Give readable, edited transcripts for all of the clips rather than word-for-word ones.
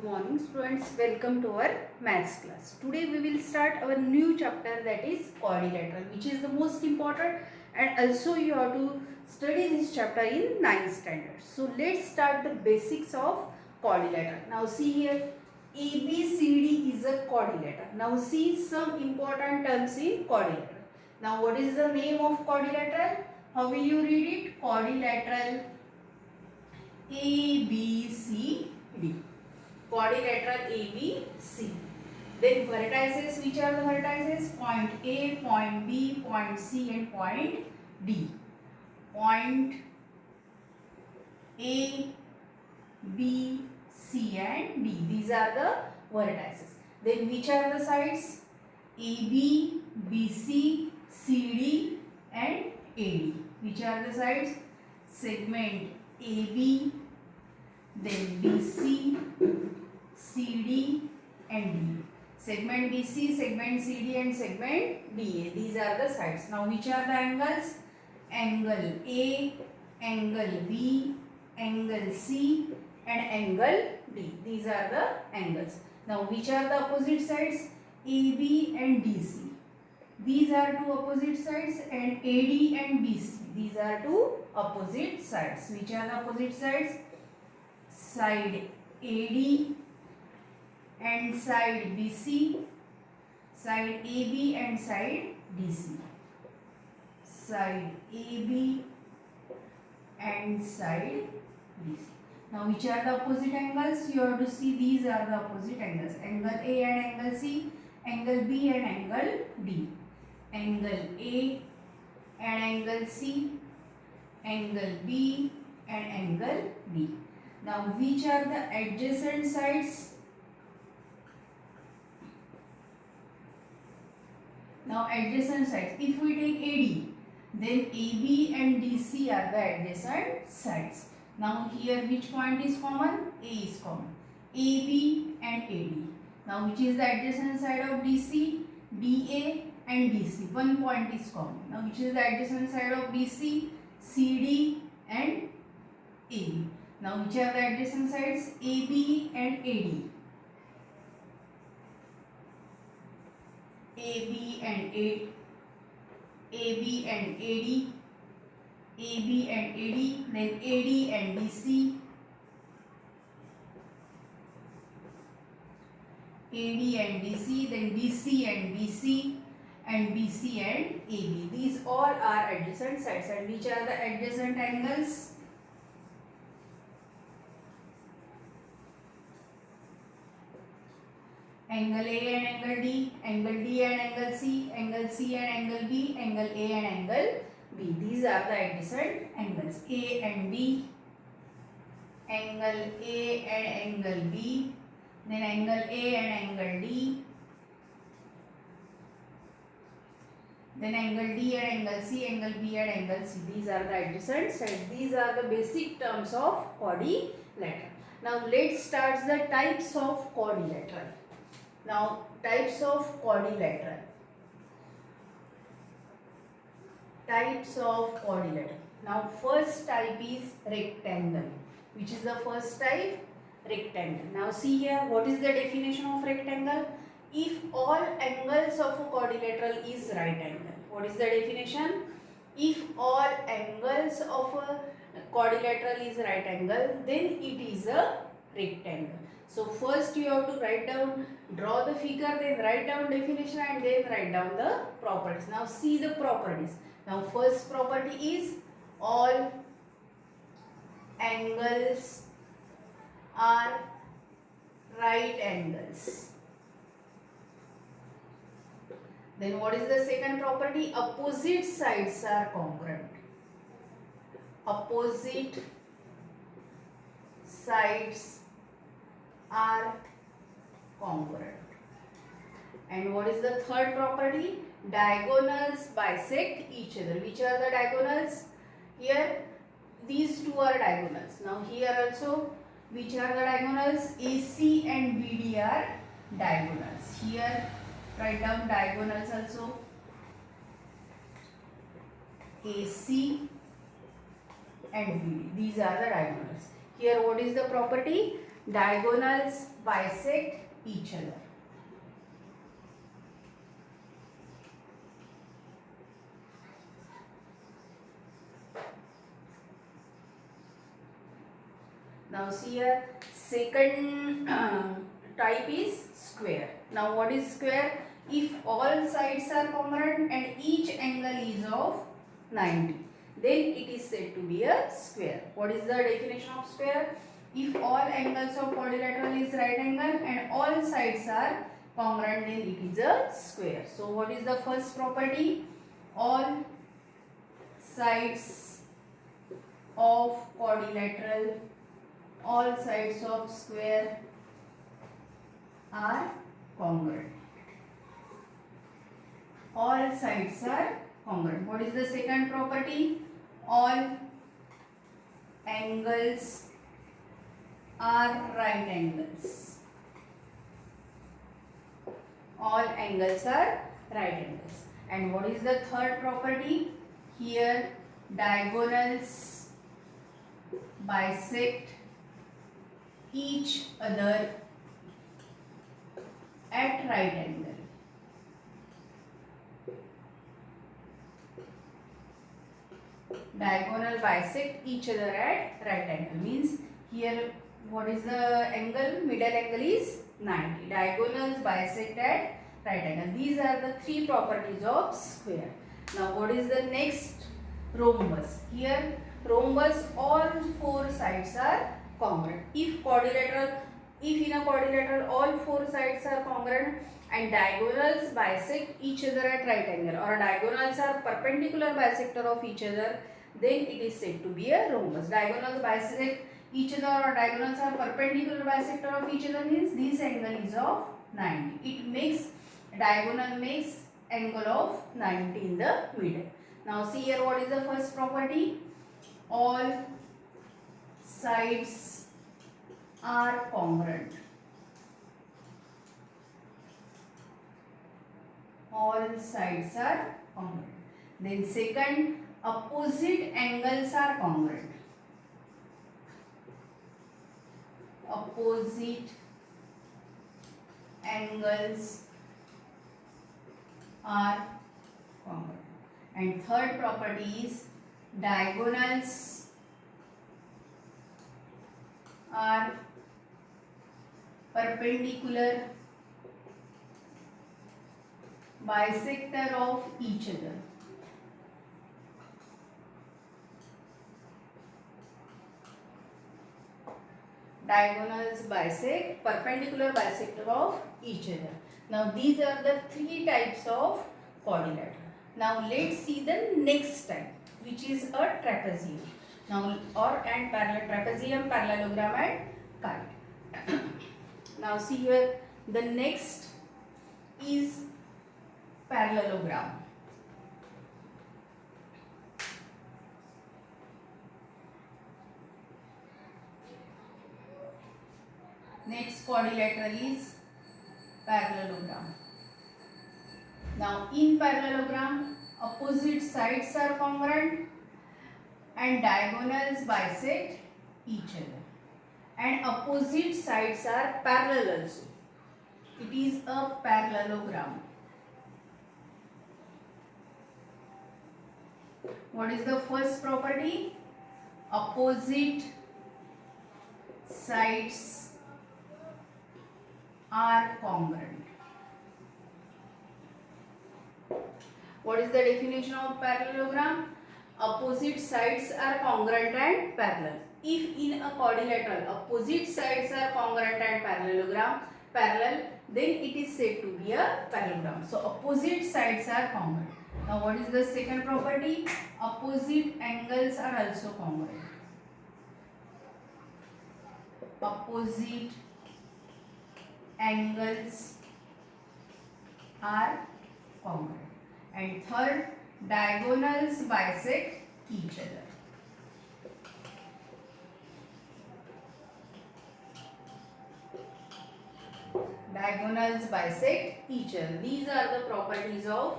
Good morning students, welcome to our maths class. Today we will start our new chapter, that is quadrilateral, which is the most important, and also you have to study this chapter in 9th standard. So let's start the basics of quadrilateral. Now see here, ABCD is a quadrilateral. Now see some important terms in quadrilateral. Now what is the name of quadrilateral? How will you read it? Quadrilateral ABCD. Quadrilateral ABC. Then vertices, which are the vertices? Point A, point B, point C and point D. Point A, B, C and D. These are the vertices. Then which are the sides? AB, BC, CD and AD. Which are the sides? Segment AB, then BC, CD and D. Segment BC, segment CD and segment DA. These are the sides. Now which are the angles? Angle A, angle B, angle C and angle D. These are the angles. Now which are the opposite sides? AB and DC. These are two opposite sides, and AD and BC. These are two opposite sides. Which are the opposite sides? Side AD and side BC, side AB and side DC. Side AB and side DC. Now which are the opposite angles? You have to see these are the opposite angles. Angle A and angle C, angle B and angle D. Angle A and angle C, angle B and angle D. Now which are the adjacent sides? Now adjacent sides, if we take AD, then AB and DC are the adjacent sides. Now here which point is common? A is common. AB and AD. Now which is the adjacent side of DC? DA and DC. One point is common. Now which is the adjacent side of BC? CD and AB. Now which are the adjacent sides? AB and AD. AB and A, AB and AD, AB and AD, then AD and DC, AD and DC, then DC and BC, and BC and AB. These all are adjacent sides. And which are the adjacent angles? Angle A and angle D, angle D and angle C, angle C and angle B, angle A and angle B. These are the adjacent angles. A and B, angle A and angle B, then angle A and angle D, then angle D and angle C, angle B and angle C. These are the adjacent sides. These are the basic terms of quadrilateral. Now let's start the types of quadrilateral. Now types of quadrilateral. Types of quadrilateral. Now first type is rectangle. Which is the first type? Rectangle. Now see here, what is the definition of rectangle? If all angles of a quadrilateral is right angle. What is the definition? If all angles of a quadrilateral is right angle, then it is a rectangle. So first you have to write down, draw the figure, then write down definition and then write down the properties. Now see the properties. Now first property is all angles are right angles. Then what is the second property? Opposite sides are congruent. Opposite sides are congruent. And what is the third property? Diagonals bisect each other. Which are the diagonals? Here these two are diagonals. Now here also which are the diagonals? AC and BD are diagonals. Here write down diagonals also. AC and BD. These are the diagonals. Here what is the property? diagonals bisect each other. Now see here, second type is square. Now what is square? If all sides are congruent and each angle is of 90, then it is said to be a square. What is the definition of square? If all angles of quadrilateral is right angle and all sides are congruent, then it is a square. So what is the first property? All sides of quadrilateral, all sides of square are congruent. All sides are congruent. What is the second property? All angles are right angles. All angles are right angles. And what is the third property? Here diagonals bisect each other at right angle. Diagonal bisect each other at right angle means here what is the angle? Middle angle is 90. Diagonals bisect at right angle. These are the three properties of square. Now what is the next? Rhombus. Here rhombus, all four sides are congruent. If in a quadrilateral all four sides are congruent and diagonals bisect each other at right angle or diagonals are perpendicular bisector of each other, then it is said to be a rhombus. Diagonals bisect each other or diagonals are perpendicular bisector of each other means this angle is of 90. It makes diagonal makes angle of 90 in the middle. Now see here, what is the first property? All sides are congruent. All sides are congruent. Then second, opposite angles are congruent. Opposite angles are congruent. And third property is diagonals are perpendicular bisector of each other. Diagonals bisect perpendicular bisector of each other. Now these are the three types of quadrilateral. Now let's see the next type, which is a trapezium. Now and parallel trapezium, parallelogram and kite. Now see here, the next is parallelogram. Next quadrilateral is parallelogram. Now in parallelogram, opposite sides are congruent and diagonals bisect each other. And opposite sides are parallel also. It is a parallelogram. What is the first property? Opposite sides are congruent. What is the definition of parallelogram? Opposite sides are congruent and parallel. If in a quadrilateral opposite sides are congruent and parallel, then it is said to be a parallelogram. So opposite sides are congruent. Now what is the second property? Opposite angles are also congruent. Opposite angles are congruent. And third, diagonals bisect each other. Diagonals bisect each other. These are the properties of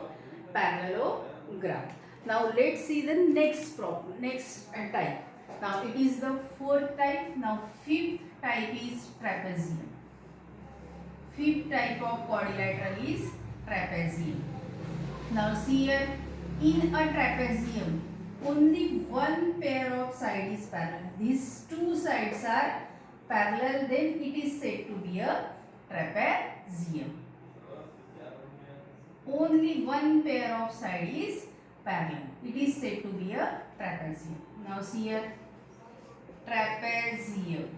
parallelogram. Now let's see the next type. Now it is the fourth type. Now fifth type is trapezium. Fifth type of quadrilateral is trapezium. Now see here, in a trapezium, only one pair of sides is parallel. These two sides are parallel, then it is said to be a trapezium. Only one pair of side is parallel. It is said to be a trapezium. Now see here, trapezium.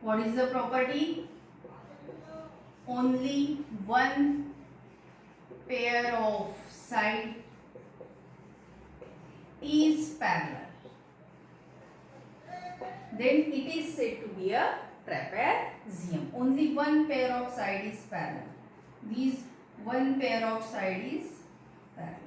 What is the property? Only one pair of side is parallel. Then it is said to be a trapezium. Only one pair of side is parallel. These one pair of side is parallel.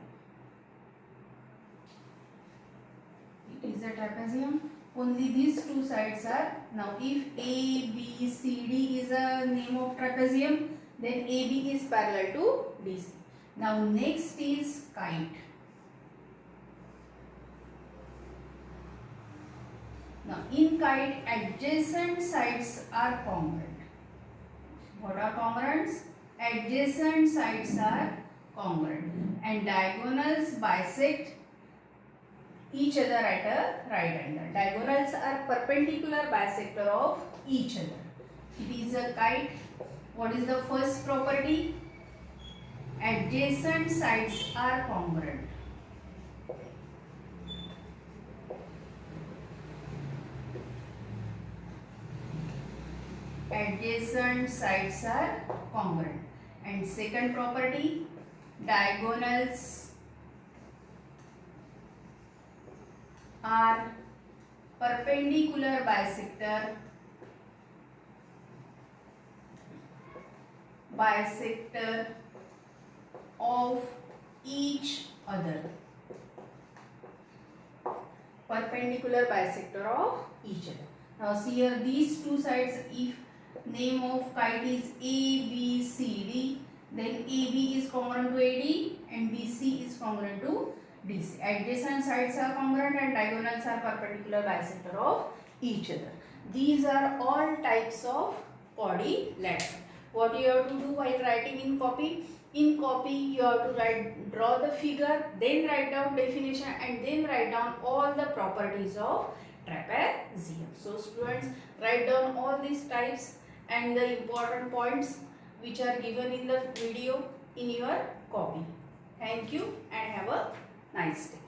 It is a trapezium. Only these two sides are. Now if A, B, C, D is a name of trapezium, then AB is parallel to DC. Now next is kite. Now in kite, adjacent sides are congruent. What are congruents? Adjacent sides are congruent and diagonals bisect each other at a right angle. Diagonals are perpendicular bisector of each other. It is a kite. What is the first property? Adjacent sides are congruent. Adjacent sides are congruent. And second property, diagonals are perpendicular bisector of each other. Perpendicular bisector of each other. Now see here, these two sides, if name of kite is A, B, C, D, then AB is congruent to AD and BC is congruent to DC. Adjacent sides are congruent and diagonals are perpendicular bisector of each other. These are all types of quadrilateral. What you have to do while writing in copy? In copy, you have to draw the figure, then write down definition and then write down all the properties of trapezium. So students, write down all these types and the important points which are given in the video in your copy. Thank you and have a nice day.